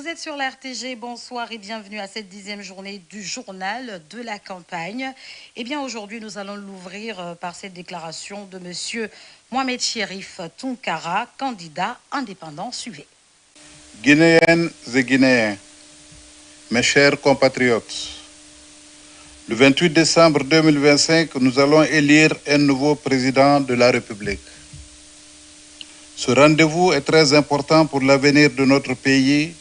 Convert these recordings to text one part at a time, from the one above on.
Vous êtes sur la RTG, bonsoir et bienvenue à cette 10e journée du journal de la campagne. Eh bien aujourd'hui nous allons l'ouvrir par cette déclaration de monsieur Mohamed Cherif Tounkara, candidat indépendant. Suivez. Guinéennes et Guinéens, mes chers compatriotes, le 28 décembre 2025, nous allons élire un nouveau président de la République. Ce rendez-vous est très important pour l'avenir de notre pays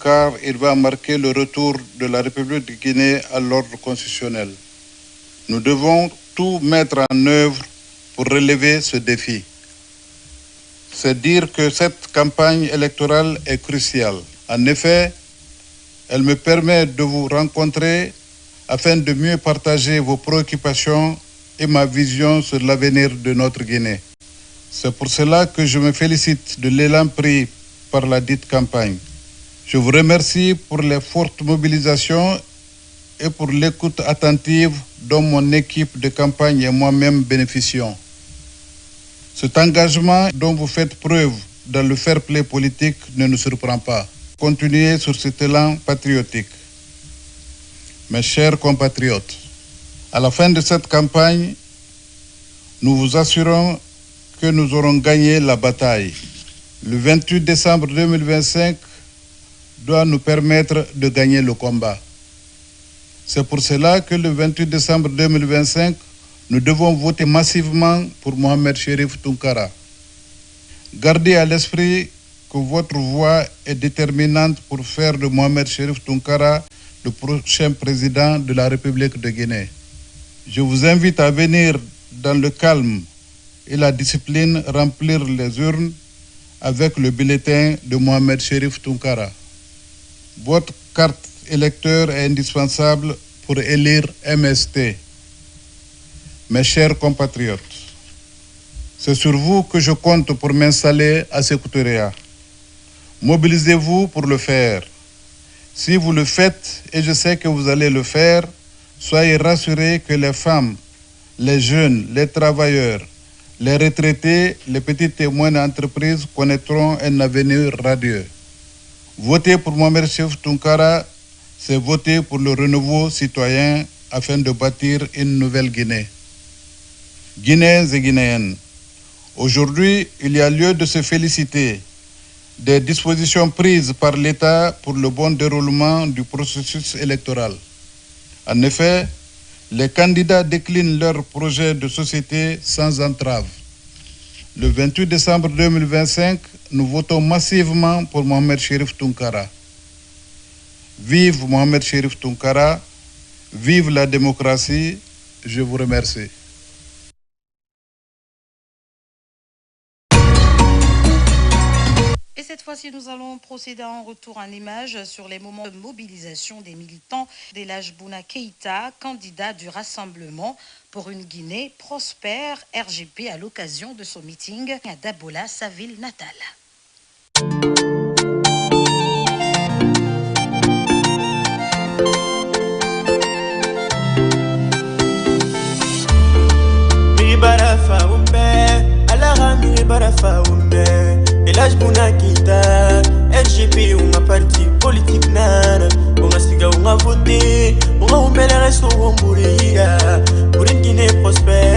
car il va marquer le retour de la République de Guinée à l'ordre constitutionnel. Nous devons tout mettre en œuvre pour relever ce défi. C'est dire que cette campagne électorale est cruciale. En effet, elle me permet de vous rencontrer afin de mieux partager vos préoccupations et ma vision sur l'avenir de notre Guinée. C'est pour cela que je me félicite de l'élan pris par la dite campagne. Je vous remercie pour les fortes mobilisations et pour l'écoute attentive dont mon équipe de campagne et moi-même bénéficions. Cet engagement dont vous faites preuve dans le fair play politique ne nous surprend pas. Continuez sur cet élan patriotique. Mes chers compatriotes, à la fin de cette campagne, nous vous assurons que nous aurons gagné la bataille. Le 28 décembre 2025 doit nous permettre de gagner le combat. C'est pour cela que le 28 décembre 2025, nous devons voter massivement pour Mohamed Cherif Tounkara. Gardez à l'esprit que votre voix est déterminante pour faire de Mohamed Cherif Tounkara le prochain président de la République de Guinée. Je vous invite à venir dans le calme et la discipline remplir les urnes avec le bulletin de Mohamed Cherif Tounkara. Votre carte électeur est indispensable pour élire MST. Mes chers compatriotes, c'est sur vous que je compte pour m'installer à Sékou-Touré. Mobilisez-vous pour le faire. Si vous le faites, et je sais que vous allez le faire, soyez rassurés que les femmes, les jeunes, les travailleurs, les retraités, les petits témoins d'entreprise connaîtront un avenir radieux. Voter pour Mohamed Cherif Tounkara, c'est voter pour le renouveau citoyen afin de bâtir une nouvelle Guinée. Guinéens et Guinéennes, aujourd'hui, il y a lieu de se féliciter des dispositions prises par l'État pour le bon déroulement du processus électoral. En effet, les candidats déclinent leur projet de société sans entrave. Le 28 décembre 2025, nous votons massivement pour Mohamed Cherif Tounkara. Vive Mohamed Cherif Tounkara, vive la démocratie, je vous remercie. Et cette fois-ci, nous allons procéder à un retour en images sur les moments de mobilisation des militants d'Elhadji Bouna Keïta, candidat du Rassemblement pour une Guinée prospère, RGP, à l'occasion de son meeting à Dabola, sa ville natale. Elhadji Bouna Keïta, RGP, un parti politique nana. On a siga, on a voté, on a ouvert les restaurants pour une Guinée prospère.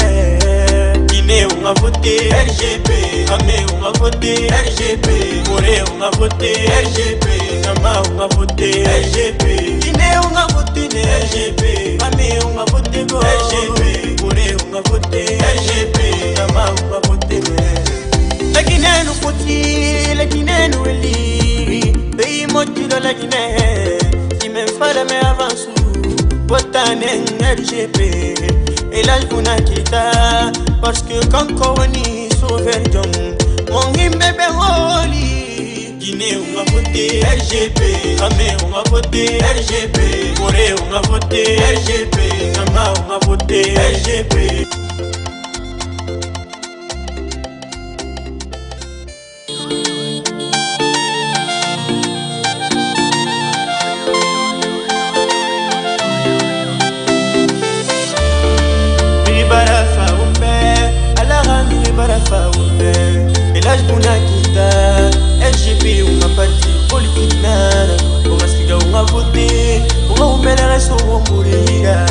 Guinée, on a voté RGP. Amé, on a voté RGP. Moré, on a voté RGP. Nama, on a voté RGP. Guinée, on a voté RGP. Amé, on a voté RGP. Moré, on a voté RGP. Nama, on a voté la Guinée nous faut-il, la Guinée nous élit. Pays moitié de la Guinée, si même fallait mais avance. Botanen RGP, Elhadji Bouna Keïta, parce que quand on y sauver mon bébé roli. Guinée on a voté RGP, Amé on a voté RGP, Moré on a voté RGP, Nama on a voté RGP. Elhadji Bouna Keïta, RGP, un parti politique nana. resto womburira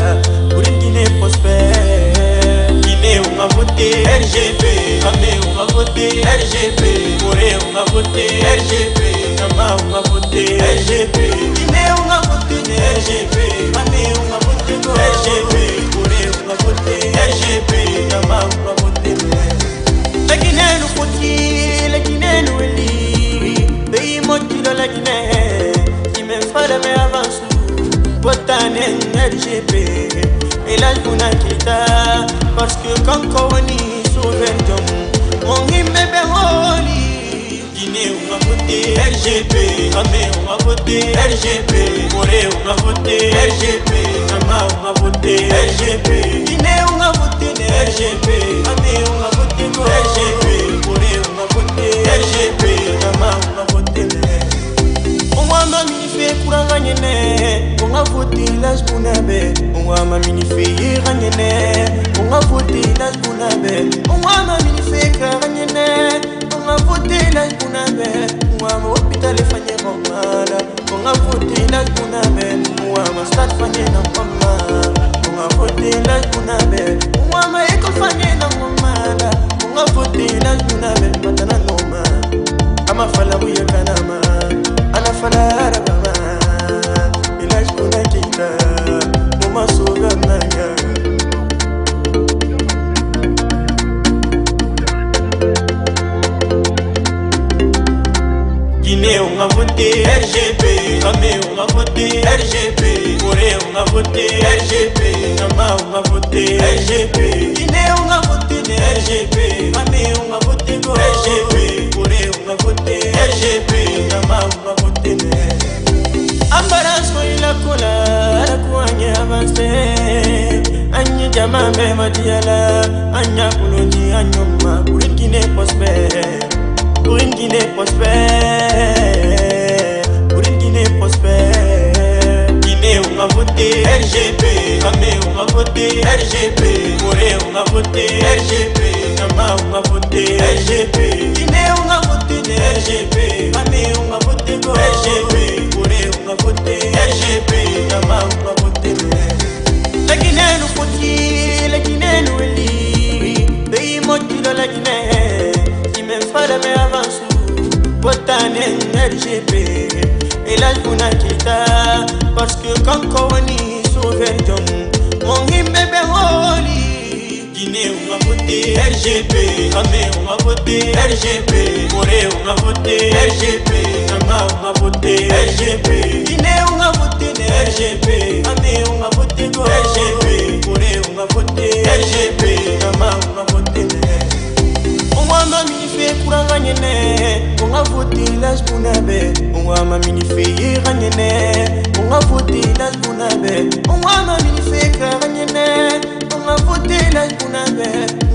pour une Guinée prospère. Guinée on a voté RGP, Amé on a voté RGP, Moré on a voté RGP, Nama on a voté RGP. Guinée on a voté RGP, Amé on a voté RGP, Moré on a voté RGP, Nama on a voté. La Guinée nous faut-il, la Guinée nous élit, pays moitié de la Guinée, qui me fallait mais avance. Botanen RGP et la Buna Keïta parce que quand Kowani Sauventum mon hymne béholi. Guinée on a voté RGP, Amé on a voté RGP, Moré on a voté RGP, Nama on a voté RGP. Guinée on a voté RGP, Amé on a voté RGP, Moré on a voté RGP, Nama on a voté. On va magnifier pour un gagner. On va voter la Zbounabe. On va magnifier gagner. On va voter la Zbounabe. On va magnifier gagner. On va voter la Zbounabe. On va l'hôpital et Fanny Romala. On va voter la Zbounabe. On va stade Fanny Romala. On va voter la Zbounabe. On va ma école Fanny Romala. On va voter la Zbounabe. Matana Noma. Ama fala buya kanama. Ana fala rabama. Elaj Buna Keïta. Moma soga nanga. Guinée on a voté RGP, Amé on a voté RGP, Moré on a voté RGP, Nama on a voté RGP. Guinée on a voté RGP, Amé on a voté RGP, Moré on a voté RGP, Nama on a voté. Embarrasse il a cola, la coigne avancée. Agne Jamame Madiala, Anya Koulondi, Anyoma, pour une Guinée prospère. Pour une Guinée prospère, pour une Guinée prospère. Guinée on a voté RGP, Amé on a voté RGP, Moré on a voté RGP, Nama on a voté RGP. Guinée on a voté RGP, Amé on a voté RGP, Moré on a voté RGP, Nama on a voté. La Guinée nous faut-il, la Guinée nous élit, pays moitié de la Guinée. Fallait mais avance. Botanen RGP et la Buna Keïta parce que quand Kowani Sauventum mon hymne béholi. Guinée on a voté RGP, Amé on a voté RGP, Moré on a voté RGP, Nama on a voté RGP. Guinée on a voté RGP, Amé on a voté RGP, Moré on a voté RGP, Nama on a voté. On va magnifier pour un gagner. On va voter la Zbounabe. On va magnifier gagner. On va voter la Zbounabe. On va magnifier gagner. On va voter la Zbounabe.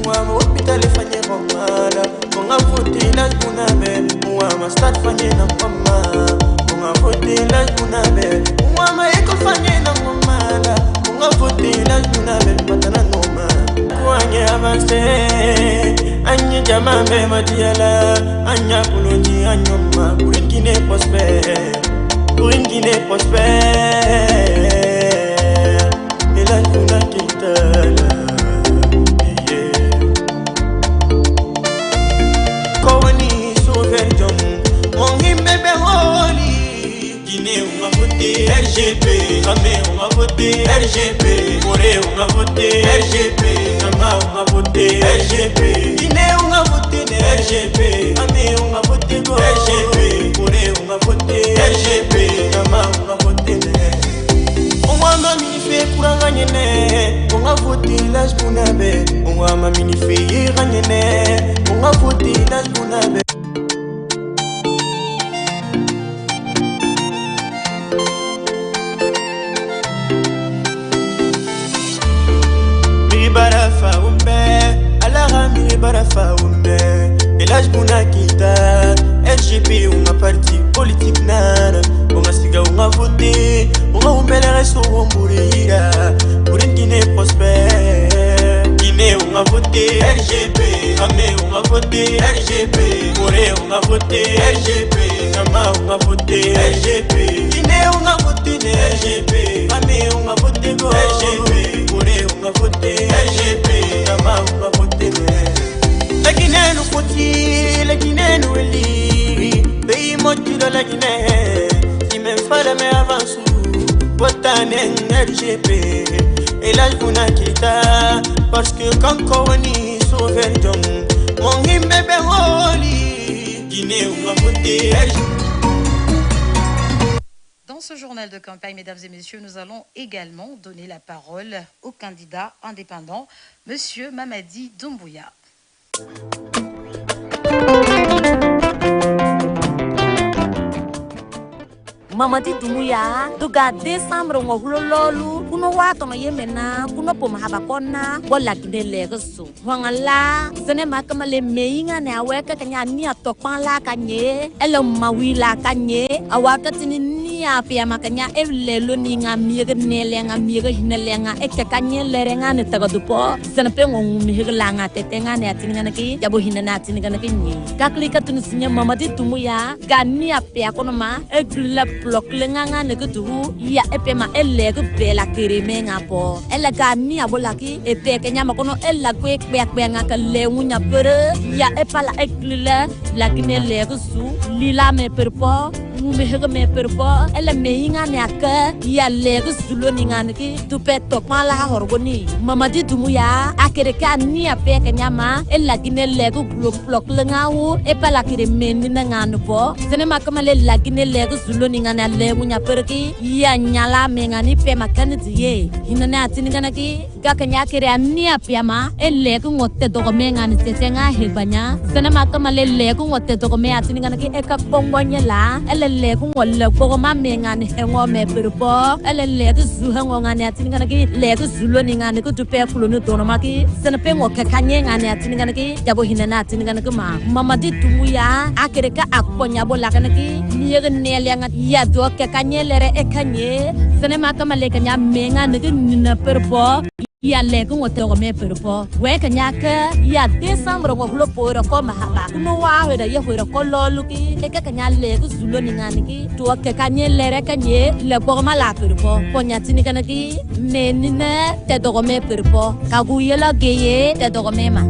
On va l'hôpital et Fanny Romala. On va voter la Zbounabe. On va ma stade Fanny Romala. On va voter la Zbounabe. On va ma école Fanny Romala. On va voter la Zbounabe. Matana Noma. Coigne avancée. Agne Jamame Madiala, Anya Koulondi, Anyoma, pour une Guinée prospère, pour une Guinée prospère. Et la Buna Keïta, Kowani Sauventum, mon hymne béholi. Guinée on a voté RGP, Amé on a voté RGP, Moré on a voté RGP, Nama on a voté RGP. Guinée on a voté RGP, Amé on a voté RGP, Moré on a voté RGP, Nama on a voté. On va magnifier pour un gagner. On va voter la Zbounabe. On va magnifier gagner. On va voter la Zbounabe. Barafa umbe, alara mi barafa umbe. Elaj Buna Keïta, RGP on a parti politique nana. On a siga on a voté, on a umbe les restos womburira pour une Guinée prospère. Guinée on a voté RGP, Amé on a voté RGP, Moré on a voté RGP, Nama on a voté RGP. Guinée on a voté RGP, Amé on a Espalame avance Botanen RGP Et là je vous n'inquiéta Parce que quand Kowani sauver John Mon bébé Oli Guinée ou Mamoté. Dans ce journal de campagne, mesdames et messieurs, nous allons également donner la parole au candidat indépendant, Monsieur Mamadi Doumbouya. Mamadi Doumbouya, duga décembre ngololu, kuno wato no yemena, kuno poma habakona, bola kide legoso. Wangala, sene makamale meinga ne aweka kanya ni atokpan la kanye, elo mawila kanye, awaka tini ya pia makanya evlelo ni nga miega nele nga miega hinele nga ekakanye lere nga ne tagadupo sene pe ngom mihigla nga tetenga ne atinga na ki jabo hinana atinga na ki ni kaklika tunisinya Mamadi Doumbouya gani apia konoma egla blok lenga ne kudu ya epema elego bela kirime nga po ela gani abolaki epe kenya makono ela kwe kwe nga kale munya pere ya epala egla la kinele kusu lila me perpo mihega me perpo ela meinga ne aka ya lego sulo ninga ki tupe tokmala horgoni Mamadi Doumbouya akereka ni ape kenya ma ela gine lego blok lenga wo epala kirime ni nga no po sene makamale la gine lego sulo ninga na lego nya perki ya nyala menga ni pe makaniti ye hinana atinga ki gakanya kere ni ape ma elego ngote dogo menga ni tetenga hebanya sene makamale lego ngote dogo me atinga ki eka bongonya la lego wala ko ma menga ne ngo me perpo ele lego zu ngo ngane atinga ki lego zulo ni ngane ko tupe kulo no tono maki sene pe ngo kakanye ngane atinga ki jabo hinana atinga ki ma Mamadi Doumbouya akereka akonya bola kana ki niye ne lenga ya do kakanye lere ekanye sene makamale kanya menga ne na perpo ya lego ngote ko me perpo we kanya ka ya décembre ngo hlo poro ko mahaba kuno wa heda ye hwera ko loluki e ka kanya lego zulo ni ngani ki to ka kanye lere kanye le bo ma la perpo ponya tini kana ki menina te do me perpo ka gu ye la geye te do me ma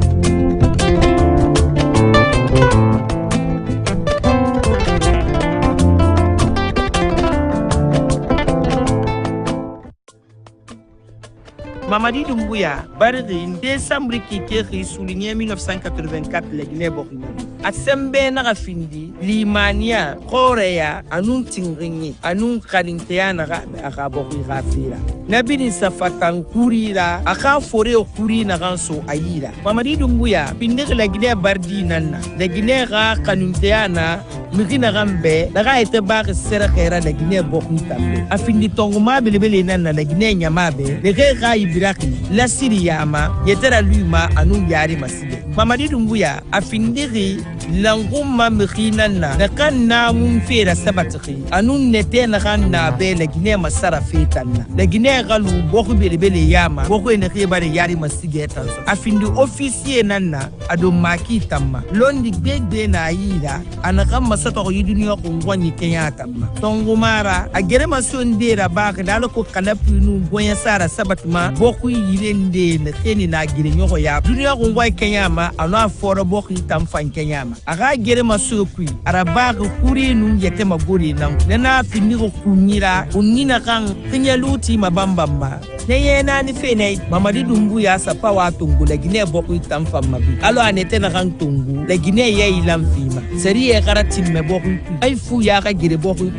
Mamadi Doumbouya, barri en décembre qui est souligné 1984 la Guinée Burkina. A sembe na findi limania korea anun tingringi anun kalintea na akabori rafira. Nabini safatan kurira aka fore kuri na ganso ayira. Mamadi Doumbouya pinde la Guinée bardi nana. La Guinée ra kalintea na mikina gambe daga ete ba sera kera la Guinée Burkina. Afindi tongoma belebele nana la Guinée nyamabe. Le ga ibiraki la Siriyama yetera luma anun yari masile. Mamadi Doumbouya afindiri languma mkhinana na kanna mumfera sabatri anun nete na kanna be la Guinée masara fetana la Guinée galu boku belebele yama boku ene khibare yari masige tanso afindi officier nana ado maki tamma londi gbegbe na yira anaka masato yiduni ko ngwani Kenya tamma tongumara agere masondera ba dalo ko kalapinu goya sara sabatma boku yirende na teni na gire nyoko ya dunia ko ngwa Kenya ma ana foro boku tamfan Kenya ma aga gere masokui araba ko kuri nu yete magori nan na fini ko kunyira unina kan Kenya luti mabambamba neye na ni fene Mamadi Doumbouya sapa wa tungu la Guinée boku tamfan mabi alo anete na kan tungu la Guinée ye ilam fima seri e karati me boku ay fu ya ka gere boku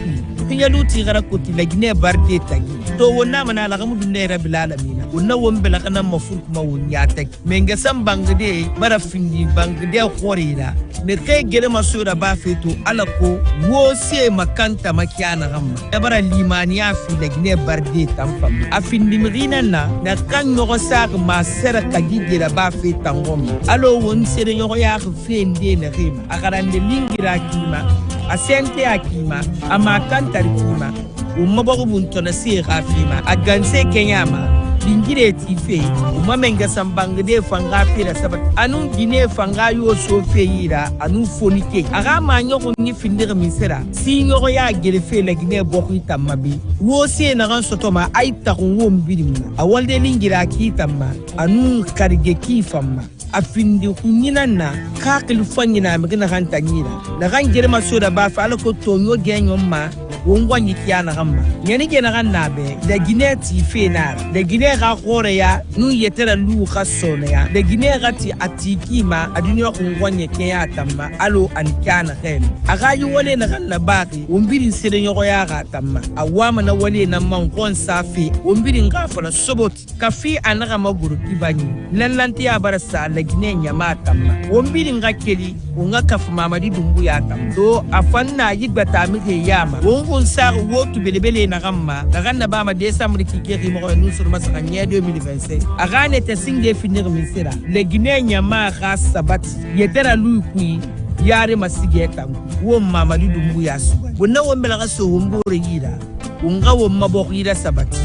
Kenya luti gara koti la Guinée barde tagi to wonna mana la gamu dunne rabbil alamin wonna wombe la kana mafur kuma wonya tek menga sam bangde bara findi bangde khorira ne kay gere masura ba fetu alako wo se makanta makiana gamma e bara limaniya fi la Guinée barde tamfam afindi mirina na kan no sak ma sera kagi gere ba fetangom alo won sere nyo ya fende ne rima akarande lingira kima asente akima amakanta kima umabago buntona si rafima aganse kenyama dingire tife umamenga sambangde fanga pira sabat anu Guinée fanga yo so feira anu fonike aga manyo ni findira misera si nyoro ya gelefe la Guinée bokku tamabi wo se na ran sotoma aita ko wombirima awalde lingira ki tamma anu karige ki famma afindi kunyinana kakil fanyina megina hantanyira na gangere masoda ba fa alako tonyo genyoma wongwanyi kiana gamma nyani gena ganna be de Guinée ti fenar de Guinée ga gore ya nu yetera lu khasone ya de Guinée ga ti atikima adunyo wongwanyi kiya tamma alo an kana khen aga yu wole na ganna baki wombiri sede nyogo ya ga tamma awama na wole na mangon safi wombiri ngafala soboti kafi anaga maguru kibani lanlanti ya barasa la Guinée nyama tamma wombiri ngakeli unga kafu mamadi dumbu ya tamma to afanna yigba mike yama wongon sa wotu belebele na gamma daganna ba ma décembre ki kiri mo nous sur masaka nya 2025 agane te singe finir misira le Guinée nyama ga sabati yetera lui kui yare masige tangu wo mamadi dumbu ya su wonna wo mela ga so wombore yira unga wo mabok yira sabati.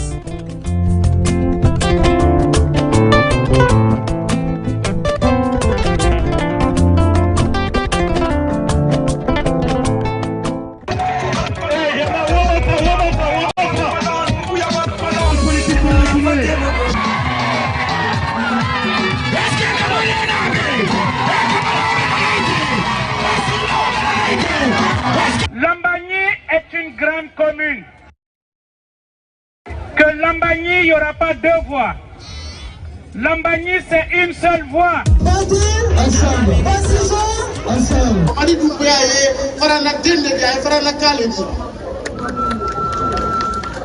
Lambagny est une grande commune. Que Lambagny, il n'y aura pas deux voies. Lambagny, c'est une seule voie. Ensemble.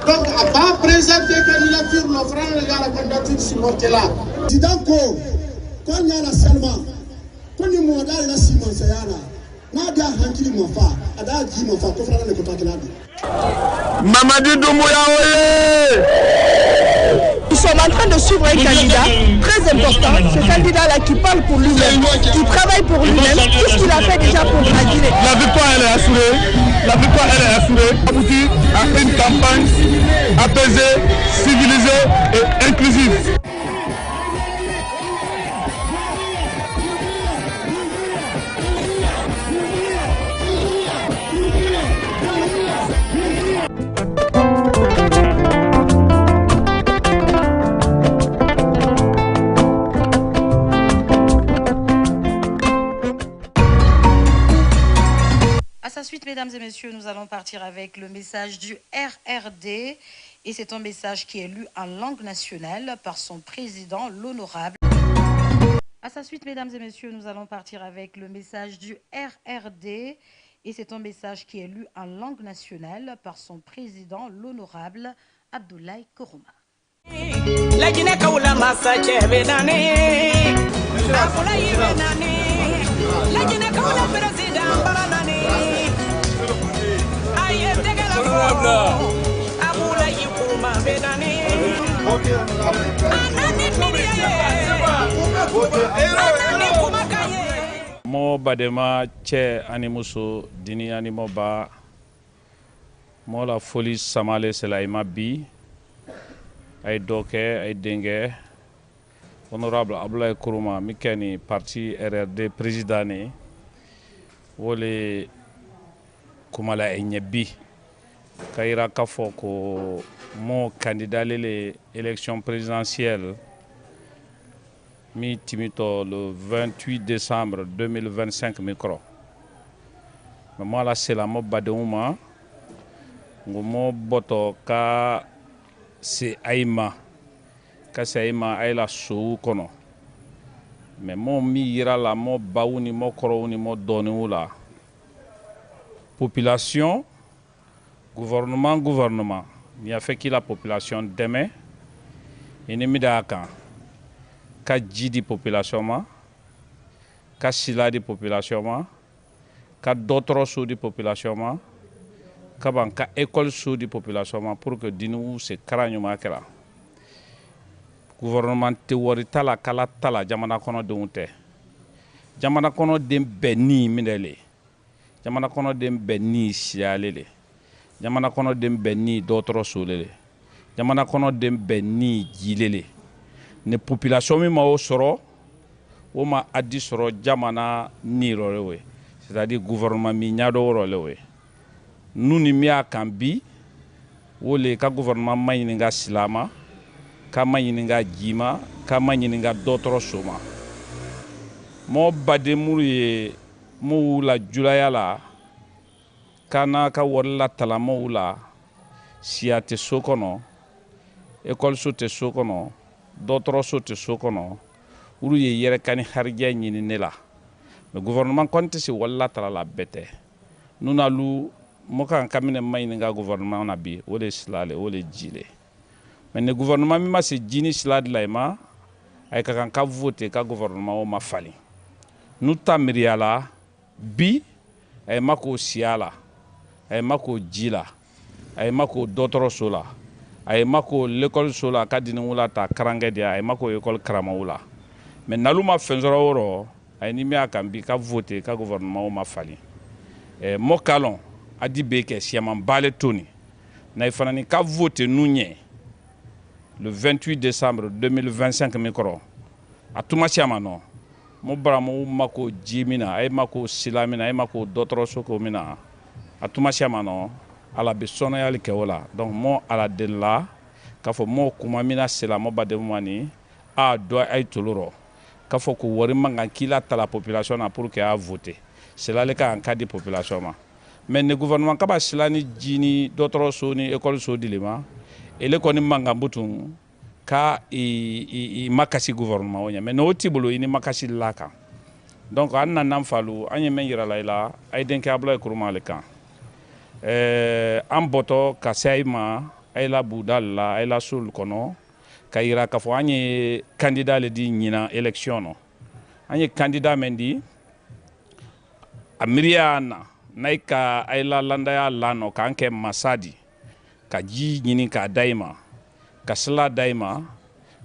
Donc, à part présenter candidature, nos frères, il y a la candidature supportée là. Donc, quand il y a la seulement, quand il y a la Simon Sayana, Mamadou Doumbouya. Nous sommes en train de suivre un candidat très important, ce candidat-là qui parle pour lui-même, qui travaille pour lui-même, tout ce qu'il a fait déjà pour la Guinée. La victoire, elle est assurée. La victoire, elle est assurée. Aboutir à une campagne apaisée, civilisée et inclusive. À sa suite, mesdames et messieurs, nous allons partir avec le message du RRD. Et c'est un message qui est lu en langue nationale par son président, l'honorable. À sa suite, mesdames et messieurs, nous allons partir avec le message du RRD. Et c'est un message qui est lu en langue nationale par son président, l'honorable Abdoulaye Koroma. La Guinée kaula masache benane Afula yibenane La Guinée kaula président baranane Aye tegala fo Abula yikuma benane Anani kumiye Anani kumakaye Mo badema che animuso dini animo ba Mo la folie samale selaima bi ay doke ay dengue honorable Abdoulaye Koroma mikani parti RRD président ne wole kumala ay ñebi kayira ka foko mo candidat les élections présidentielles mi timito le 28 décembre 2025 micro mais moi là c'est la mo baduma ngomo boto ka c'est Aïma, c'est Aïma Aïla Sou kono. Mais mon mira la mo baouni mo korouni mo doni la. Population, gouvernement. Il a fait qui la population demain. Il n'est pas d'accord. Ka jidi population ma, ka sila di population ma, ka d'autres sous di population ma. Kabanka école sous di population pour que dinu se karanyu makela gouvernement te wori tala kala tala jamana kono deunte jamana kono dem benni minele jamana kono dem benni sialele jamana kono dem benni d'autres soulele jamana kono dem benni jilele ne population mi ma o soro o ma adi soro jamana ni rolewe c'est-à-dire gouvernement mi nyado rolewe nous ni mia kambi wole ka gouvernement mayininga silama ka mayininga jima ka mayininga d'autres soma mo bademuru ye mo la julaya la kana ka wala talamo la siya te so kɔnɔ école so te so kɔnɔ dɔtɔrɔso te so kɔnɔ olu ye yɛrɛ kani harijɛ ɲini ne la mais gouvernement kɔni tɛ se wala tala la bɛɛ tɛ nunalu mo kan ka minɛ ma ɲininka gouvernement na bi o le silale o le jile mais ne gouvernement min ma se jini silade la ma ay ka kan ka voter ka gouvernement o ma fali nu ta miriya la bi ay mako siala ay mako jila ay mako dɔtɔrɔso la ay mako l'école so la ka dini wula ta karange dia ay mako école karama wula mais nalu ma fenzoro woro ay ni mi aka bi ka voter ka gouvernement o ma fali mo kalon adi beke siaman bale toni na ifanani ka voter nunye le 28 décembre 2025 mikro atuma siama no mo bramo mako jimina ay mako silamina ay mako dɔtɔrɔso ko mina atuma siama no ala be sona yali ke wala donc mo ala della ka fo mo kuma mina sela mo bade mani a do ay toloro ka fo ko wori manga kila ta la population na pour que a voter cela le ka en cas de population ma mais le gouvernement ka ba silani jini dɔtɔrɔso ni école so dilema ele koni manga butun ka i makasi gouvernement onya mais no tibolo ini makasi laka donc an nan falu anye men yira layla ay denke abla kuruma le kan an boto ka sayma ay la budalla ay la sul kono ka yira ka fo anye candidat le di nyina élection no anye candidat mendi amiriana naika ay la landa ya lano ka anke masadi ka ji nyini ka daima ka sala daima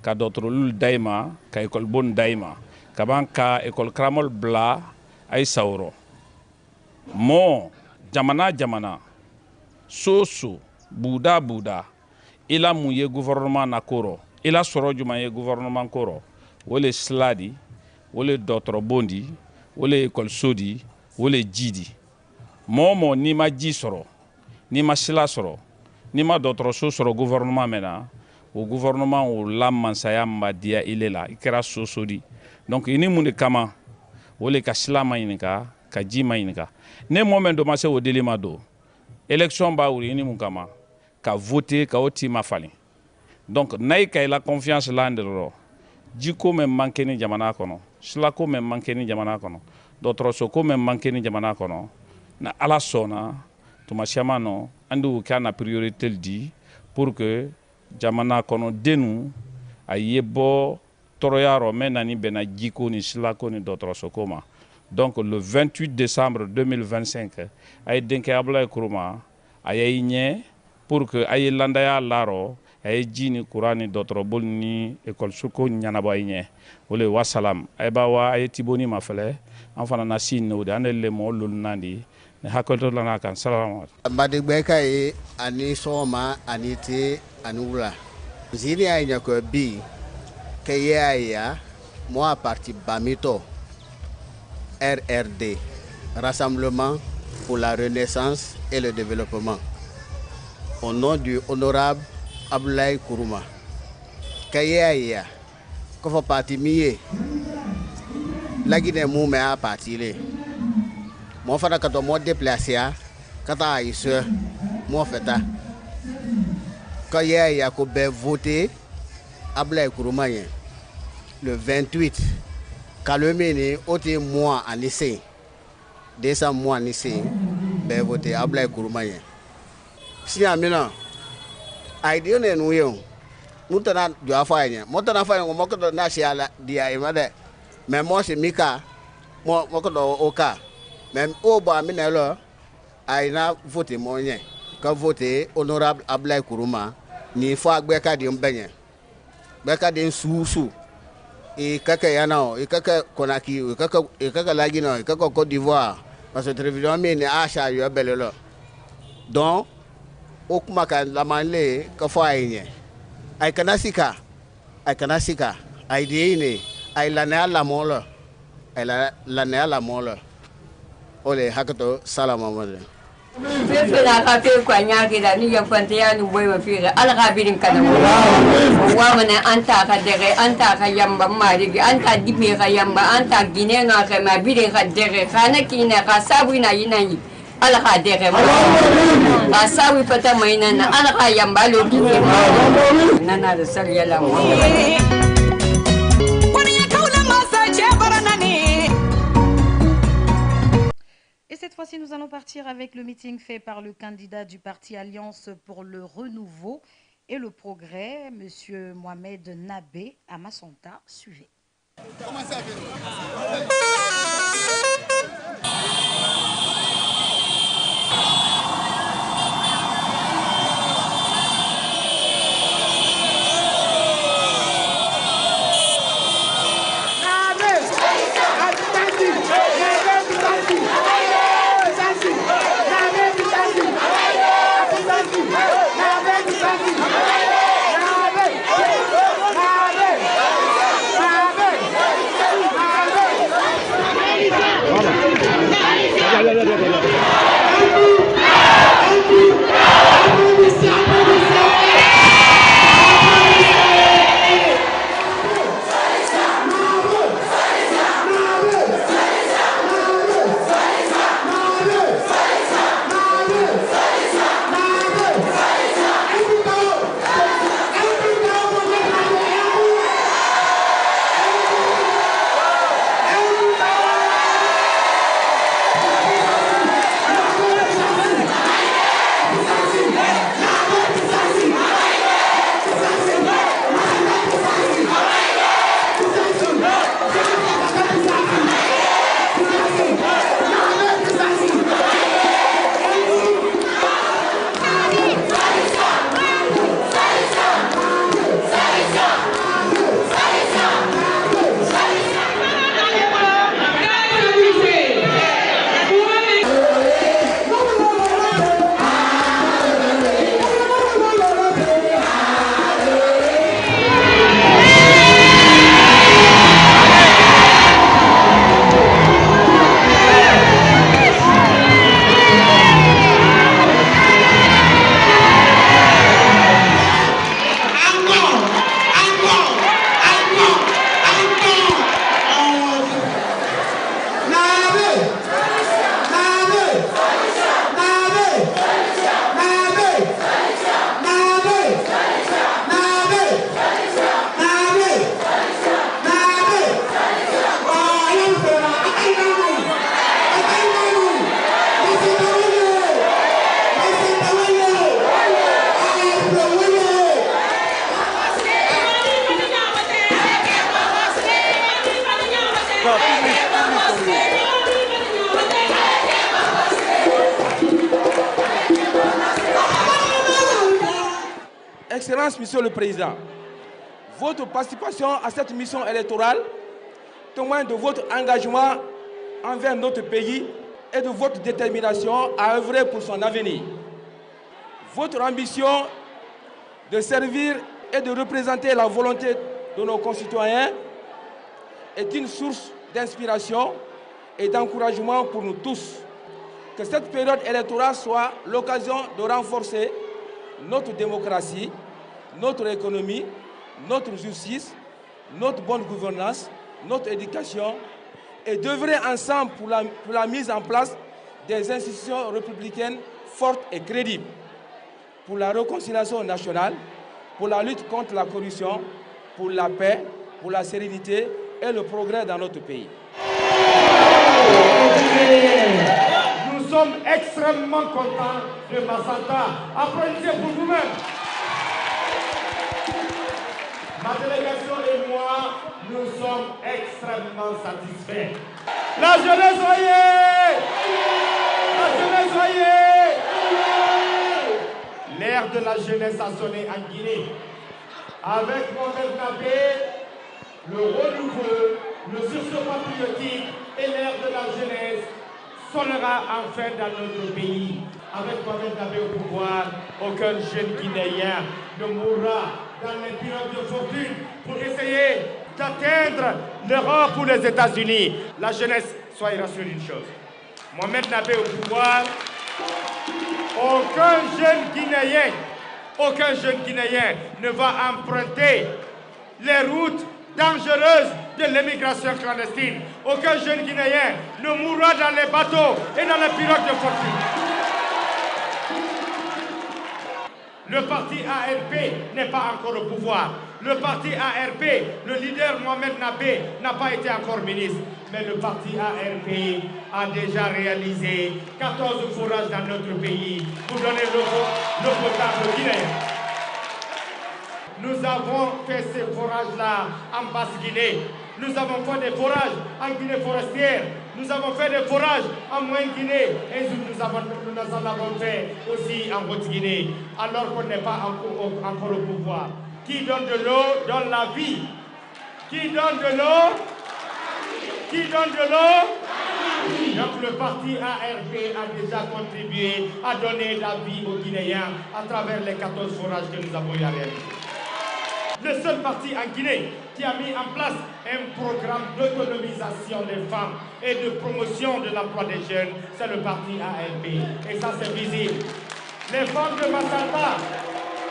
ka dotrolul daima ka école bon daima ka banka école kramol bla ay sauro mo jamana soso buda ila mu ye gouvernement na koro ila soro juma ye gouvernement koro wole sladi wole dotro bondi wole école sodi wole jidi mo ni ma ji soro ni ma sila soro ni ma dotro so soro gouvernement mena o gouvernement o la mansaya madia ilela ikera sosodi donc ini mun de kama wole ka sila mayinika ka ji mayinika ne moment do ma se o delima do élection ba wuri ini mun kama ka voter ka oti ma fali donc nay kay la confiance landero jiko men manke ni jamana kono sila ko men manke ni jamana kono dotro so ko men manke ni jamana kono na ala sona to ma chamano andu kana priorité di pour que jamana kono denu ayebo toroyaro menani bena jiko ni sila ko ni dotro so koma donc le 28 décembre 2025 ay denke abla kuruma ay nye pour que ay landaya laro ay jini kurani dotro bolni école suko nyanaba nye wole wasalam ay bawa ay tiboni mafale enfana na sinno de anele mo lulnandi ne hakoto lana kan salamu badigbe kai ani soma anite anula zini ay nyako bi kaya mo a parti bamito RRD, Rassemblement pour la Renaissance et le Développement, au nom du honorable Abdoulaye Kourouma. Kaya kofa parti miye la Guinée moume a parti le mon fana kato mo déplacé kata iso mo feta kaya ko be voter Abdoulaye Kourouma le 28 Kalomene ôté mois en essai. 200 mois en essai. Ben voté Abdoulaye Kourouma. Si amina idée ne nuyo. Mutana jo afanya. Mutana afanya ko moko na siala dia imade. Mais moi c'est Mika. Moi moko do oka. Même au ba mina lo aina voté moyen. Ka voté honorable Abdoulaye Kourouma ni fo agbeka di mbenye. Beka di susu. Et kaka yana et kaka Conakry et kaka la Guinée et kaka Côte d'Ivoire parce que télévision mais ne acha yo belelo donc okuma ka la manle ka fo ayne ay kanasika ay deine ay la na la molo ay la na la molo ole hakato salama mole Fefela ka fe kwa nyaki da ni ya fante ya ni boy wa fi ala ka birin kana wa mana anta ka dere anta ka yamba mari anta dibe ka yamba anta gine nga ka ma birin ka dere kana kina ka sabu na yina yi ala ka dere mo asawi pata may na ala ka yambalo kike nana da sariya la mo. Et cette fois-ci, nous allons partir avec le meeting fait par le candidat du parti Alliance pour le Renouveau et le Progrès, M. Mohamed Nabé à Massanta. Suivez. Excellence, Monsieur le Président, votre participation à cette mission électorale témoigne de votre engagement envers notre pays et de votre détermination à œuvrer pour son avenir. Votre ambition de servir et de représenter la volonté de nos concitoyens est une source d'inspiration et d'encouragement pour nous tous. Que cette période électorale soit l'occasion de renforcer notre démocratie, notre économie, notre justice, notre bonne gouvernance, notre éducation et d'œuvrer ensemble pour la mise en place des institutions républicaines fortes et crédibles, pour la réconciliation nationale, pour la lutte contre la corruption, pour la paix, pour la sérénité et le progrès dans notre pays. Nous sommes extrêmement contents de Massanta. Applaudissez pour vous-même. Ma délégation et moi, nous sommes extrêmement satisfaits. La jeunesse, voyez! La jeunesse, voyez! L'ère de la jeunesse a sonné en Guinée. Avec Mohamed Nabé, le renouveau, le sursaut patriotique et l'ère de la jeunesse sonnera enfin dans notre pays. Avec Mohamed Nabé au pouvoir, aucun jeune Guinéen ne mourra dans les pyramides de fortune pour essayer d'atteindre l'Europe ou les États-Unis. La jeunesse, soyez rassurés d'une chose. Mohamed Nabé au pouvoir, aucun jeune Guinéen ne va emprunter les routes dangereuse de l'immigration clandestine. Aucun jeune Guinéen ne mourra dans les bateaux et dans les pirogues de fortune. Le parti ARP n'est pas encore au pouvoir. Le parti ARP, le leader Mohamed Nabé, n'a pas été encore ministre. Mais le parti ARP a déjà réalisé 14 forages dans notre pays pour donner l'eau potable guinéen. Nous avons fait ces forages-là en Basse-Guinée. Nous avons fait des forages en Guinée forestière. Nous avons fait des forages en Moyenne-Guinée. Et nous en avons fait aussi en Haute-Guinée. Alors qu'on n'est pas encore au pouvoir. Qui donne de l'eau donne la vie. Qui donne de l'eau? Qui donne de l'eau? Donc le parti ARP a déjà contribué à donner la vie aux Guinéens à travers les 14 forages que nous avons réalisés. Le seul parti en Guinée qui a mis en place un programme d'autonomisation des femmes et de promotion de l'emploi des jeunes, c'est le parti ARP. Et ça, c'est visible. Les femmes de Massanta,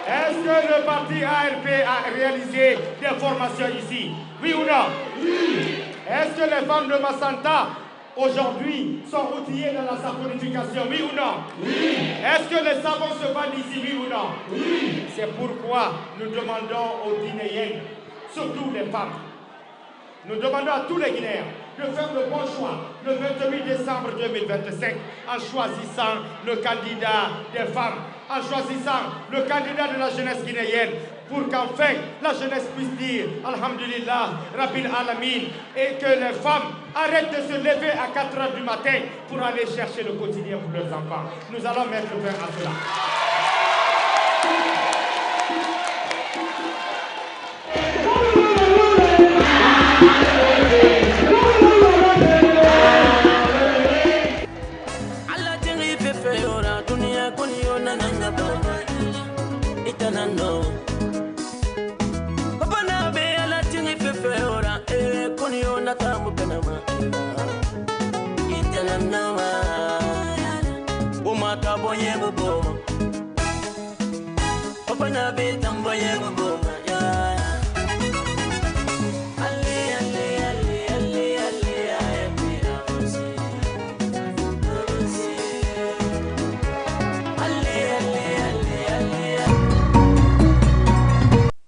est-ce que le parti ARP a réalisé des formations ici? Oui ou non? Oui. Est-ce que les femmes de Massanta, aujourd'hui, sont outillées dans la saponification? Oui ou non? Oui. Est-ce que les savons se vendent ici? Oui ou non? Oui. C'est pourquoi nous demandons aux Guinéens, surtout les femmes, nous demandons à tous les Guinéens de faire le bon choix le 28 décembre 2025 en choisissant le candidat des femmes, en choisissant le candidat de la jeunesse guinéenne pour qu'enfin la jeunesse puisse dire Alhamdulillah, Rabbil Alamin, et que les femmes arrêtent de se lever à 4 h du matin pour aller chercher le quotidien pour leurs enfants. Nous allons mettre fin à cela.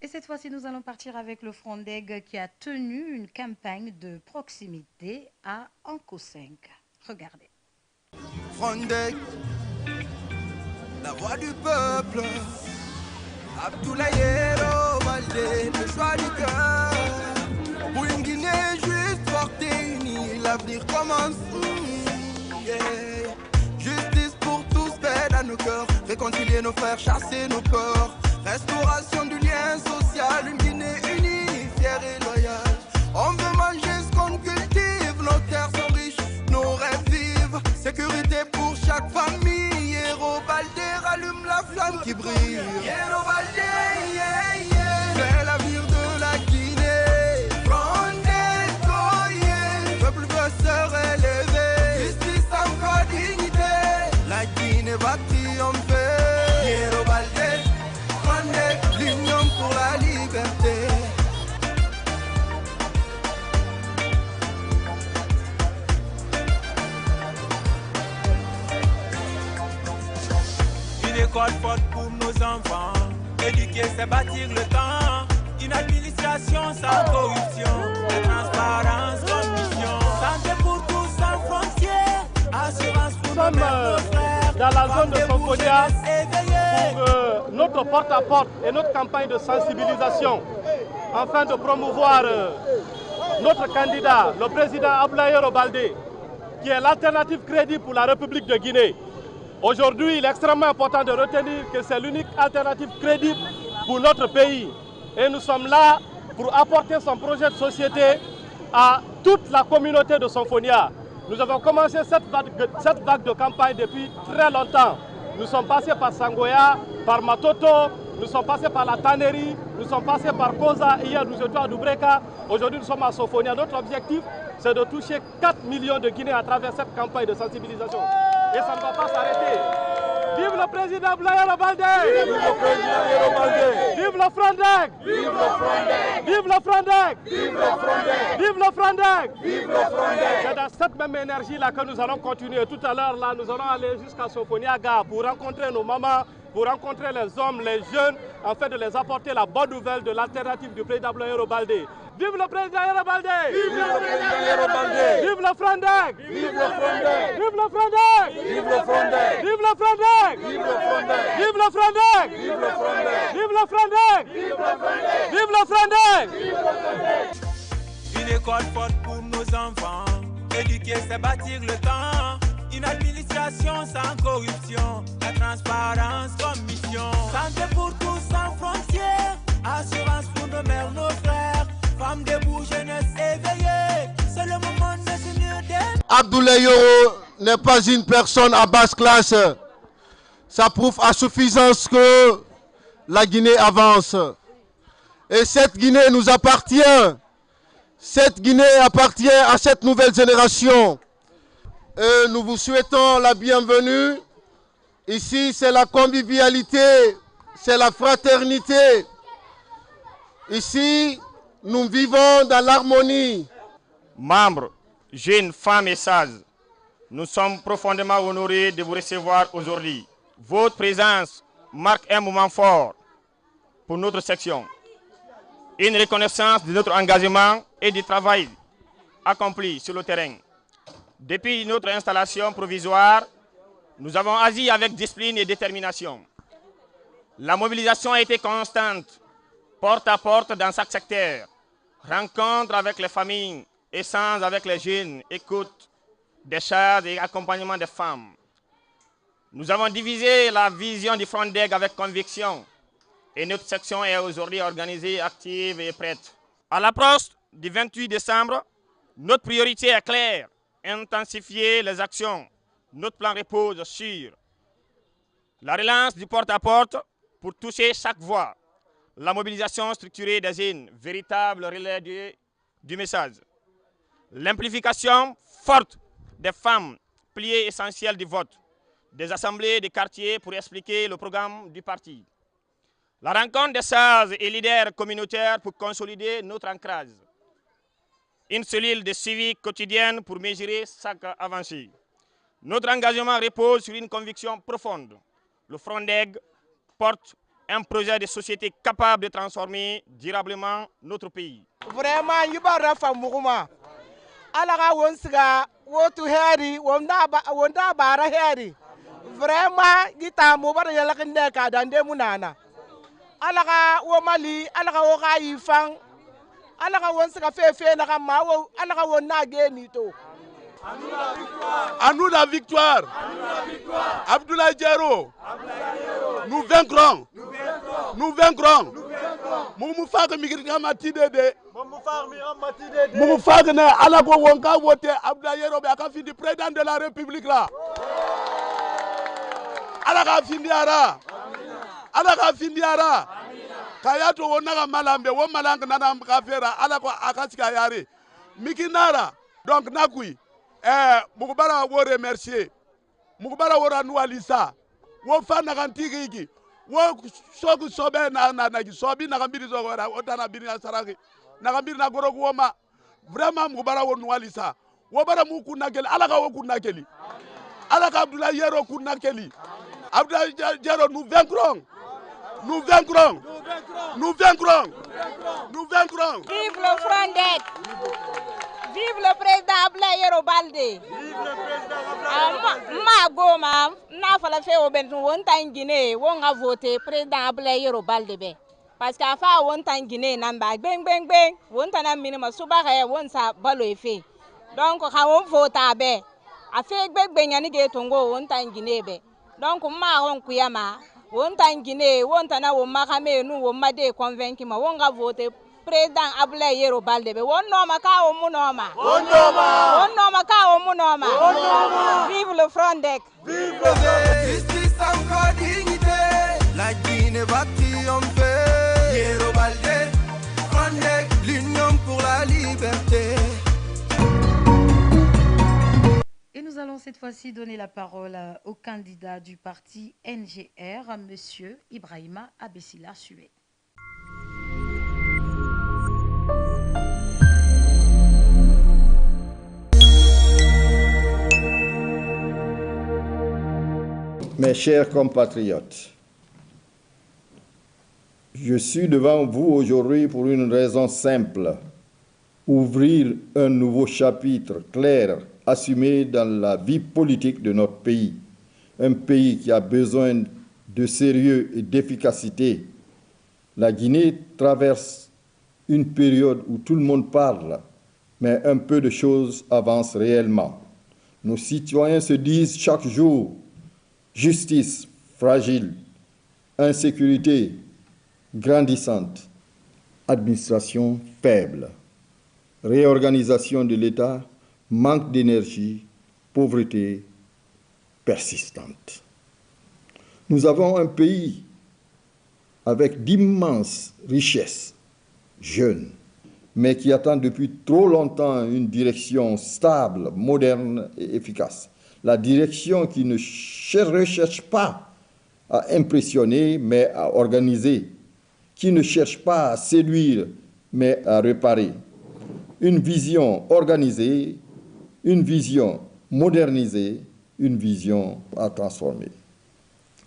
Et cette fois-ci, nous allons partir avec le Frondeg qui a tenu une campagne de proximité à Anko 5. Regardez. Frondeg, la voix du peuple. Abdoulaye Baldé, le choix du cœur. Pour une Guinée juste fortée unie, l'avenir commence. Yeah. Justice pour tous, paix dans nos cœurs. Réconcilier nos frères, chasser nos peurs. Restauration du lien social, une Guinée unie, fière et loyale. On veut manger ce qu'on cultive, nos terres sont riches, nos rêves vivent. Sécurité pour chaque famille. Héros Baldé rallume la flamme qui brille. Héros Baldé, yeah, yeah. C'est l'avenir de la Guinée. Frondeg, oh yeah. Peuple veut se relever. Justice encore dignité. La Guinée va triompher. Héros Baldé, Frondeg, l'union pour la liberté. Une école forte pour nos enfants. Éduquer, c'est bâtir le temps. Une administration sans corruption. La transparence comme mission. Santé pour tous sans frontières. Assurance pour nos mères, nos frères. Dans la zone de Symphonia pour notre porte-à-porte et notre campagne de sensibilisation afin de promouvoir notre candidat, le président Abdoulaye Baldé, qui est l'alternative crédible pour la République de Guinée. Aujourd'hui, il est extrêmement important de retenir que c'est l'unique alternative crédible pour notre pays. Et nous sommes là pour apporter son projet de société à toute la communauté de Symphonia. Nous avons commencé cette vague de campagne depuis très longtemps. Nous sommes passés par Sangoya, par Matoto, nous sommes passés par la Tannerie, nous sommes passés par Koza, hier nous étions à Doubreka, aujourd'hui nous sommes à Symphonia. Notre objectif, c'est de toucher 4 millions de Guinéens à travers cette campagne de sensibilisation. Et ça ne va pas s'arrêter. Vive le président Abdoulaye Baldé. Vive le Frondeg. Vive le Frondeg. Vive le Frondeg. Vive le Frondeg. Vive le Frondeg. Vive le Frondeg. C'est dans cette même énergie-là que nous allons continuer. Tout à l'heure, là, nous allons aller jusqu'à Sofoniaga pour rencontrer nos mamans, pour rencontrer les hommes, les jeunes, afin de les apporter la bonne nouvelle de l'alternative du président Abdoulaye Baldé. Vive le président Baldé. Vive le président Baldé. Vive le Frondeg. Vive le Frondeg. Vive le Frondeg. Vive le Frondeg. Vive le Frondeg. Vive le Frondeg. Vive le Frondeg. Vive le Frondeg. Vive le Frondeg. Vive le Frondeg. Vive le Frondeg. Une école forte pour nos enfants. Éduquer, c'est bâtir le temps. Une administration sans corruption. La transparence comme mission. Santé pour tous sans frontières. Assurance pour nos mères, nos frères. Femmes debout, jeunesse éveillée. C'est le moment de s'unir d'elle. Abdoulaye Yoro n'est pas une personne à basse classe. Ça prouve à suffisance que la Guinée avance. Et cette Guinée nous appartient. Cette Guinée appartient à cette nouvelle génération. Et nous vous souhaitons la bienvenue. Ici, c'est la convivialité, c'est la fraternité. Ici, nous vivons dans l'harmonie. Membres, jeunes, femmes et sages, nous sommes profondément honorés de vous recevoir aujourd'hui. Votre présence marque un moment fort pour notre section. Une reconnaissance de notre engagement et du travail accompli sur le terrain. Depuis notre installation provisoire, nous avons agi avec discipline et détermination. La mobilisation a été constante, porte à porte dans chaque secteur. Rencontre avec les familles, échange avec les jeunes, écoute des charges et accompagnement des femmes. Nous avons divisé la vision du Frondeg avec conviction et notre section est aujourd'hui organisée, active et prête. À l'approche du 28 décembre, notre priorité est claire, intensifier les actions. Notre plan repose sur la relance du porte-à-porte pour toucher chaque voix, la mobilisation structurée des jeunes, véritable relais du message, l'amplification forte des femmes, pilier essentiel du vote, des assemblées de quartiers pour expliquer le programme du parti, la rencontre des sages et leaders communautaires pour consolider notre ancrage, une cellule de suivi quotidienne pour mesurer chaque avancée. Notre engagement repose sur une conviction profonde. Le Frondeg porte un projet de société capable de transformer durablement notre pays. Vraiment, il y a des femmes alaga wonsiga wotu heri wonda bara heri. Vraiment, gita mubara yalakinde ka dande munana. Alaga womali, alaga woka yifang, alaga wonsiga fefe na kama alaga wonna genito. À nous la victoire. Abdoulaye Diaro. Nous vaincrons. Nous vaincrons. Moumoufaga Migringa Matidede. Moumoufaga ne Alago Wonka voté Abdoulaye Diaro a fini président de la République là. Alaga Findiara. Alaga Findiara. Kayato Wonaga Malambe, Womalang Nanam Kafera, Alago Akaska Yari. Mikinara. Donc Nakui. Mukubara wo remercier mukubara wo ranualisa wo fana kantiki wo soku sobe na sobi na kambiri zo wara otana bini na saraki na kambiri na goro kuoma vraiment mukubara wo nualisa wo bara mukunakeli alaka wo kunakeli alaka Abdoulaye Yero kunakeli Abdoulaye Yero nous vaincrons. Nous vaincrons. Nous vaincrons. Nous vaincrons. Vive le Frondeg. Vive le président Abdoulaye Baldé. Vive le président Abdoulaye. Ma goma na fala fe o ben won tan Guinée won a voté président Abdoulaye Baldé be. Parce qu'à fa won tan Guinée namba beng beng beng won tan minima subaga won sa balo efe. Donc ha won vota be. A fe beng beng ani ge tongo won tan Guinée be. Donc ma won kuyama won tan Guinée won tan won makame nu won made convaincu ma won ga voté président Abdoulaye Baldé be won noma ka o mu noma won noma ka o mu noma vive le Frondeg, vive le justice encore dignité, la Guinée va triompher. Yero Baldé, Frondeg, l'union pour la liberté. Et nous allons cette fois-ci donner la parole au candidat du parti NGR, M. Ibrahima Abessila Sué. Mes chers compatriotes, je suis devant vous aujourd'hui pour une raison simple: ouvrir un nouveau chapitre clair, assumé dans la vie politique de notre pays. Un pays qui a besoin de sérieux et d'efficacité. La Guinée traverse une période où tout le monde parle, mais un peu de choses avancent réellement. Nos citoyens se disent chaque jour: justice fragile, insécurité grandissante, administration faible, réorganisation de l'État, manque d'énergie, pauvreté persistante. Nous avons un pays avec d'immenses richesses, jeune, mais qui attend depuis trop longtemps une direction stable, moderne et efficace. La direction qui ne recherche pas à impressionner, mais à organiser, qui ne cherche pas à séduire, mais à réparer. Une vision organisée, une vision modernisée, une vision à transformer.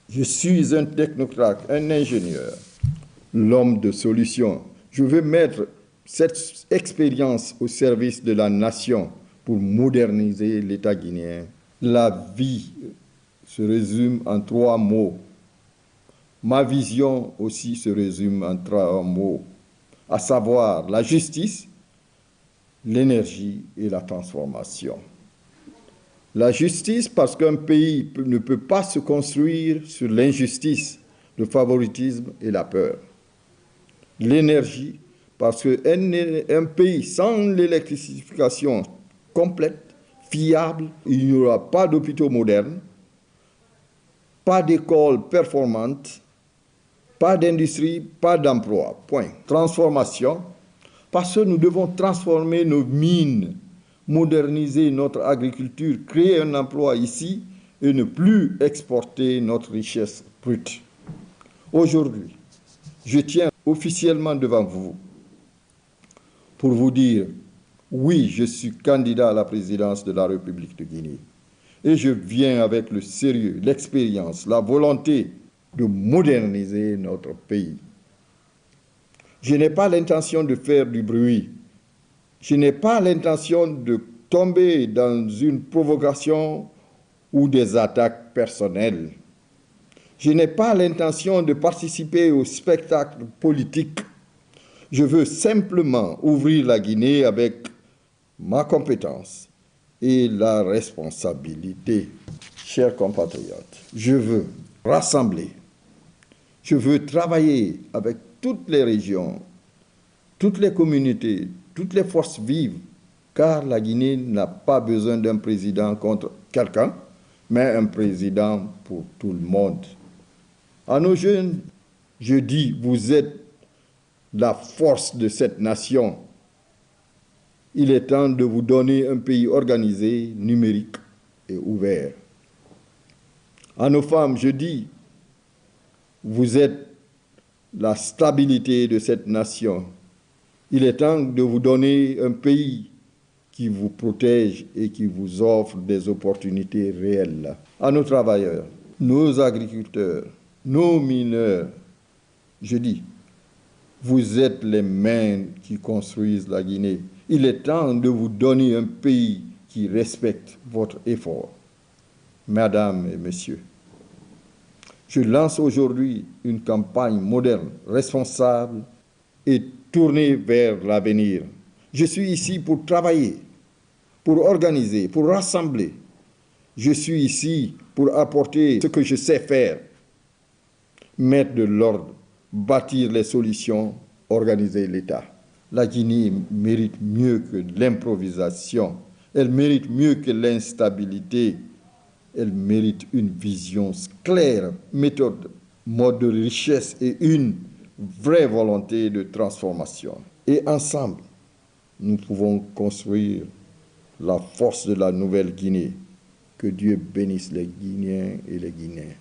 Je suis un technocrate, un ingénieur, l'homme de solution. Je veux mettre cette expérience au service de la nation pour moderniser l'État guinéen. La vie se résume en 3 mots. Ma vision aussi se résume en 3 mots, à savoir la justice, l'énergie et la transformation. La justice, parce qu'un pays ne peut pas se construire sur l'injustice, le favoritisme et la peur. L'énergie, parce qu'un pays sans l'électrification complète, fiable, il n'y aura pas d'hôpitaux modernes, pas d'écoles performantes, pas d'industrie, pas d'emploi. Point. Transformation, parce que nous devons transformer nos mines, moderniser notre agriculture, créer un emploi ici et ne plus exporter notre richesse brute. Aujourd'hui, je tiens officiellement devant vous pour vous dire: oui, je suis candidat à la présidence de la République de Guinée. Et je viens avec le sérieux, l'expérience, la volonté de moderniser notre pays. Je n'ai pas l'intention de faire du bruit. Je n'ai pas l'intention de tomber dans une provocation ou des attaques personnelles. Je n'ai pas l'intention de participer au spectacle politique. Je veux simplement ouvrir la Guinée avec ma compétence et la responsabilité. Chers compatriotes, je veux rassembler, je veux travailler avec toutes les régions, toutes les communautés, toutes les forces vives, car la Guinée n'a pas besoin d'un président contre quelqu'un, mais un président pour tout le monde. À nos jeunes, je dis: vous êtes la force de cette nation. Il est temps de vous donner un pays organisé, numérique et ouvert. À nos femmes, je dis: vous êtes la stabilité de cette nation. Il est temps de vous donner un pays qui vous protège et qui vous offre des opportunités réelles. À nos travailleurs, nos agriculteurs, nos mineurs, je dis: vous êtes les mains qui construisent la Guinée. Il est temps de vous donner un pays qui respecte votre effort. Mesdames et messieurs, je lance aujourd'hui une campagne moderne, responsable et tournée vers l'avenir. Je suis ici pour travailler, pour organiser, pour rassembler. Je suis ici pour apporter ce que je sais faire, mettre de l'ordre, bâtir les solutions, organiser l'État. La Guinée mérite mieux que l'improvisation, elle mérite mieux que l'instabilité, elle mérite une vision claire, méthode, mode de richesse et une vraie volonté de transformation. Et ensemble, nous pouvons construire la force de la Nouvelle-Guinée, Que Dieu bénisse les Guinéens et les Guinéens.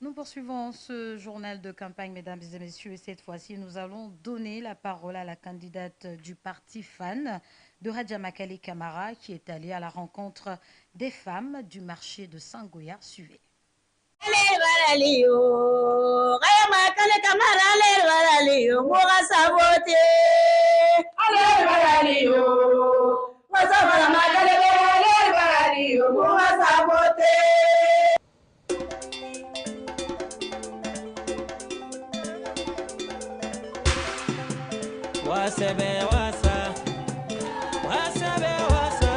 Nous poursuivons ce journal de campagne, mesdames et messieurs, et cette fois-ci, nous allons donner la parole à la candidate du parti FAN de Radja Makale Camara, qui est allée à la rencontre des femmes du marché de Sangoya. Suivez. Wasebe wasa, wasebe wasa,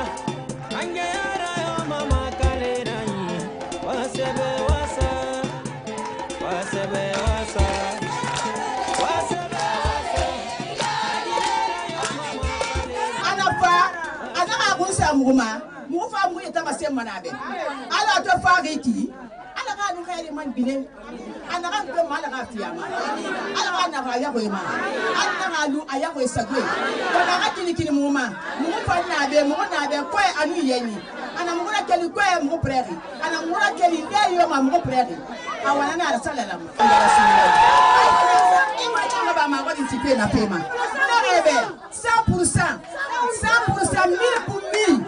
angeyara yo mama kalerani. Wasebe wasa, wasebe wasa, wasebe wasa. Anafa, anaka kunsa muguma, mufa muye tamase manabe. Ala to fariki, anaka nu khairi man bine. Anaka ko mala ka fiyama. Ala na ka ya ko ma. Anaka lu aya ko sagwe. Ko na ka kini muma. Mu fa na be ko anu yeni. Ana mu na keli ko mu preri. Ana mu na keli de yo ma mu preri. Awana na salala mu. Ima tanga ba ma ko di tipe na pema. Na rebe 100%. 100% 1000 pour 1000.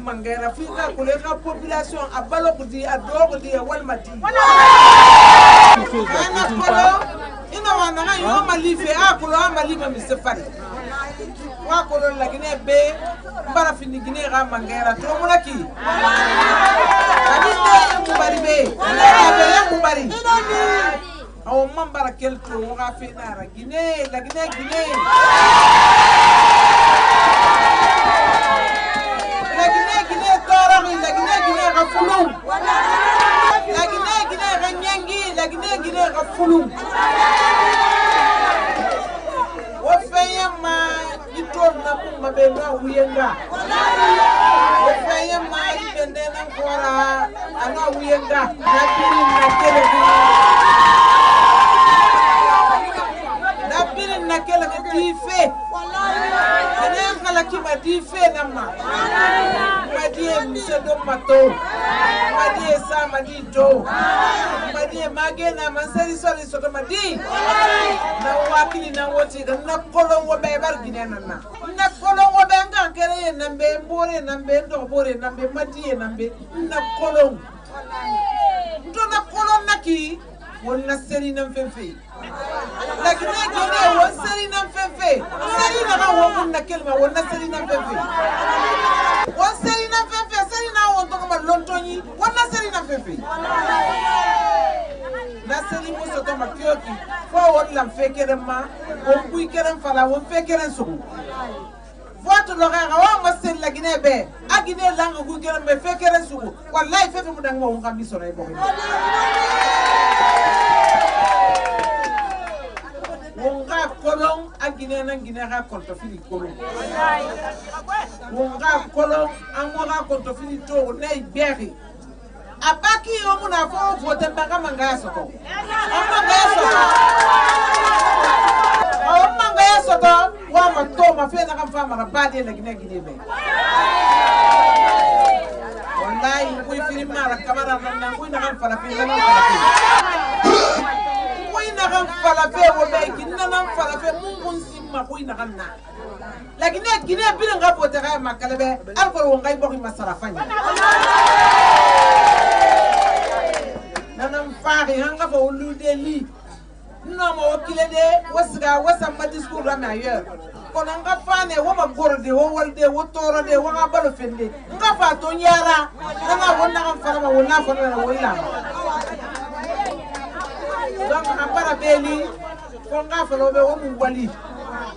Mangera fika kuleka population abalokudi adogudi walmati ana kolo ina wana yo malife akolo amaliba misefari wakolo lakini be mbara fini gine ga mangera to mulaki adite mubari be be mubari aw mambara kelto ga fina gine la gine magena mansari sori soto madi na wakili na woti na kolon wo be bar ginena na kolon wo be ngan kere nambe mbore nambe ndo bore nambe madi nambe na kolon ndo na kolon naki wonna seri nam fefe lakini gene won seri nam fefe seri na wo wonna kelma wonna seri nam fefe won seri nam fefe seri na won to ma lontoni wonna seri nam fefe naseli muso to makioki fo won lam fekere ma on kuy keren fala won fekeren so Vote l'horaire, on va se la Guinée, à Guinée, langue, Google, mais fait qu'elle est sous. Voilà, il fait que vous n'avez pas mis sur les bords. On va colon à Guinée, un Guinée, contre Philippe Colon. On va colon, un mois contre Philippe Tour, Ney Berry. A pas qui on a fait voter par un manga soto. Manga soto, wa ma to ma fe na kan fama na bade la Guinée Guinée be. Wallahi ko firi mara kamara na ko na kan fala fe na ko na kan fala fe wo be kinna na fala fe mungun simma ko na kan na. La Guinée Guinée bi nga voter ay makalebe alko wo ngay bokki masarafanya. Nanam fari hanga fo ludeli non mo okile de wasga wasama discours la meilleur kono nga fane wo ma gorde wo walde wo toro de wo nga balo fende nga fa to nyara nga wonna kan fara ma wonna fara na willa donc ambara beli ko nga fa lo be wo mu wali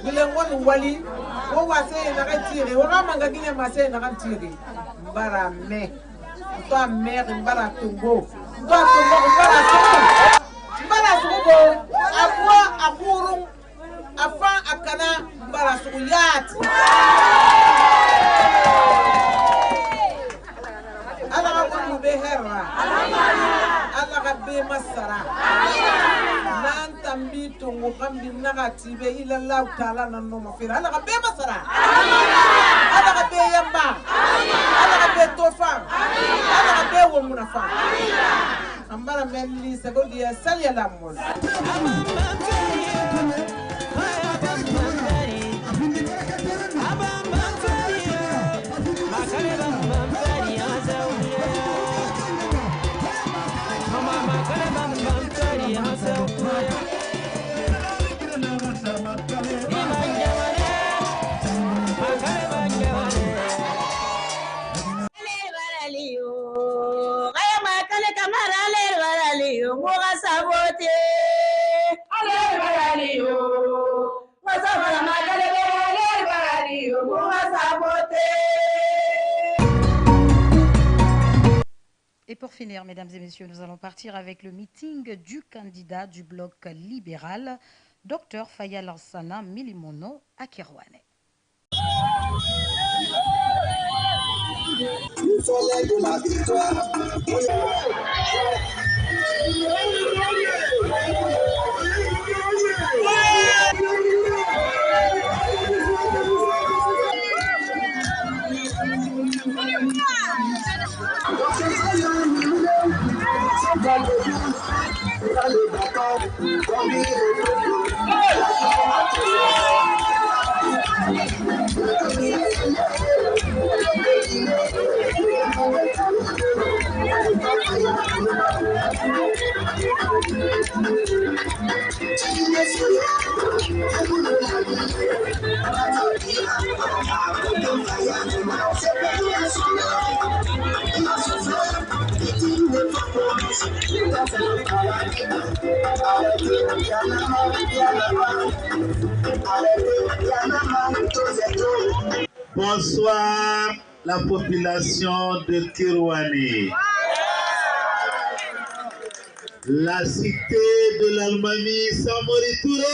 bile ngonu wali wo wase na ka tire wo nga manga gine mase na kan tire mbara me to mer mbara tungo Barasugo, Aqua, Akuru, Afa, Akana, Barasuyat. Alaga be herra. Alaga be masara. Nantambi to Mukambi Nagatibe, Ila Tala, no Mafira. Alaga be masara. Alaga be Yamba. Alaga be Tofa. Alaga be Womunafa. Ambara Melli Segodia Salia Lamos. Et pour finir, mesdames et messieurs, nous allons partir avec le meeting du candidat du bloc libéral, Dr Faya Lansana Milimono à Kerouané. Il fallait de la victoire. Bonsoir la population de Kerouané. La cité de l'Almami Samori Touré.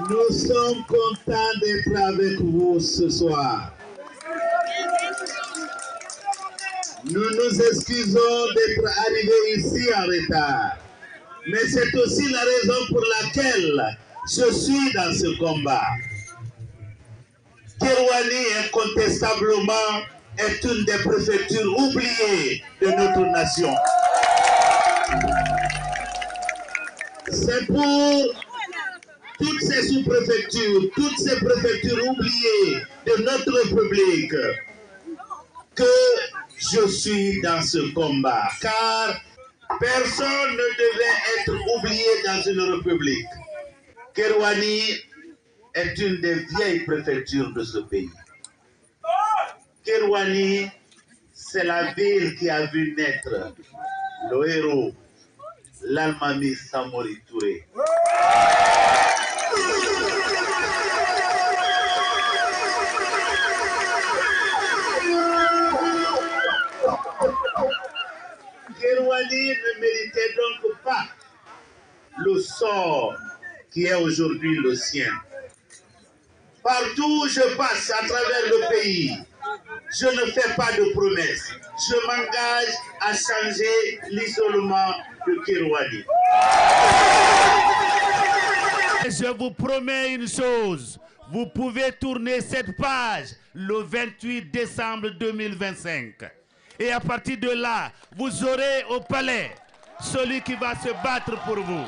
Nous sommes contents d'être avec vous ce soir. Nous nous excusons d'être arrivés ici en retard. Mais c'est aussi la raison pour laquelle je suis dans ce combat. Kerouané, incontestablement, est une des préfectures oubliées de notre nation. C'est pour toutes ces sous-préfectures, toutes ces préfectures oubliées de notre République que je suis dans ce combat. Car personne ne devait être oublié dans une République. Kerouané est une des vieilles préfectures de ce pays. Kerouané, c'est la ville qui a vu naître le héros, l'Almami Samori Touré. Kerouani ne méritait donc pas le sort qui est aujourd'hui le sien. Partout où je passe à travers le pays, je ne fais pas de promesses. Je m'engage à changer l'isolement de Kerouani. Je vous promets une chose, vous pouvez tourner cette page le 28 décembre 2025. Et à partir de là, vous aurez au palais celui qui va se battre pour vous.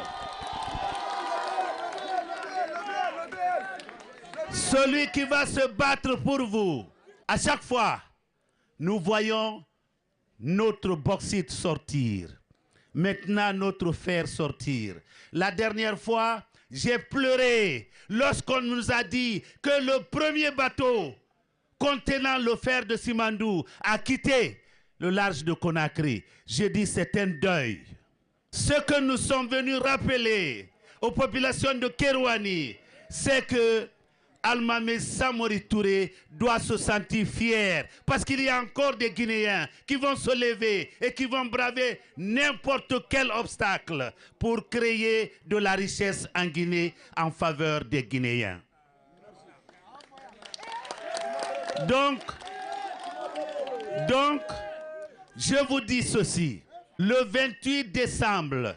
Celui qui va se battre pour vous. À chaque fois, nous voyons notre bauxite sortir. Maintenant, notre fer sortir. La dernière fois, j'ai pleuré lorsqu'on nous a dit que le premier bateau contenant le fer de Simandou a quitté le large de Conakry. J'ai dit c'est un deuil. Ce que nous sommes venus rappeler aux populations de Kerouani, c'est que Almamé Samori Touré doit se sentir fier parce qu'il y a encore des Guinéens qui vont se lever et qui vont braver n'importe quel obstacle pour créer de la richesse en Guinée en faveur des Guinéens. Donc, je vous dis ceci, le 28 décembre,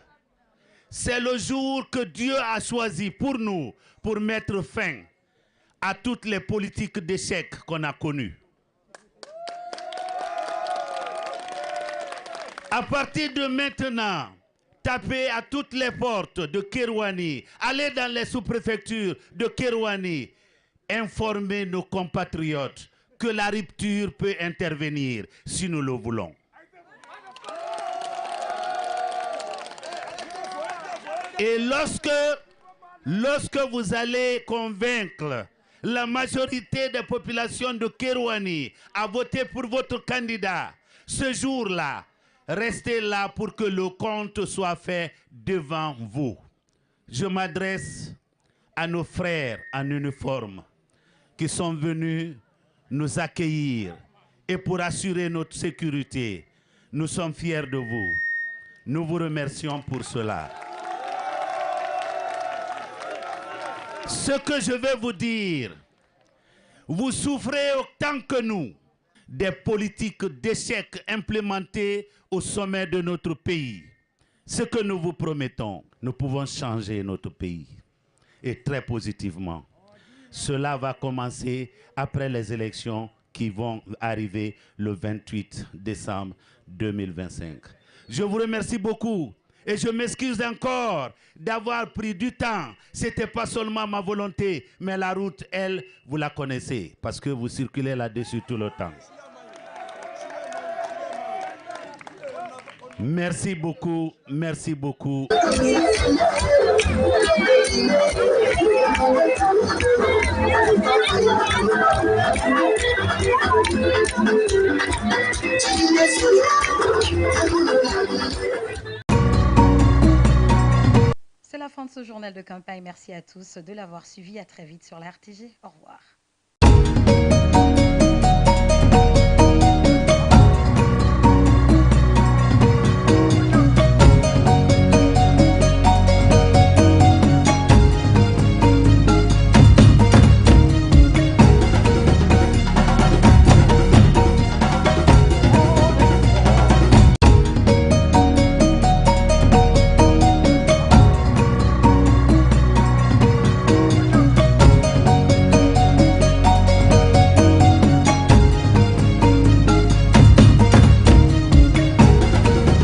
c'est le jour que Dieu a choisi pour nous, pour mettre fin à toutes les politiques d'échec qu'on a connues. À partir de maintenant, tapez à toutes les portes de Kerouani, allez dans les sous-préfectures de Kerouani, informez nos compatriotes que la rupture peut intervenir si nous le voulons. Et lorsque vous allez convaincre la majorité des populations de Kerouani à voter pour votre candidat, ce jour-là, restez là pour que le compte soit fait devant vous. Je m'adresse à nos frères en uniforme qui sont venus nous accueillir et pour assurer notre sécurité. Nous sommes fiers de vous. Nous vous remercions pour cela. Ce que je vais vous dire, vous souffrez autant que nous des politiques d'échec implémentées au sommet de notre pays. Ce que nous vous promettons, nous pouvons changer notre pays. Et très positivement. Cela va commencer après les élections qui vont arriver le 28 décembre 2025. Je vous remercie beaucoup. Et je m'excuse encore d'avoir pris du temps. Ce n'était pas seulement ma volonté, mais la route, elle, vous la connaissez, parce que vous circulez là-dessus tout le temps. Merci beaucoup, merci beaucoup. C'est la fin de ce journal de campagne. Merci à tous de l'avoir suivi. À très vite sur la RTG. Au revoir.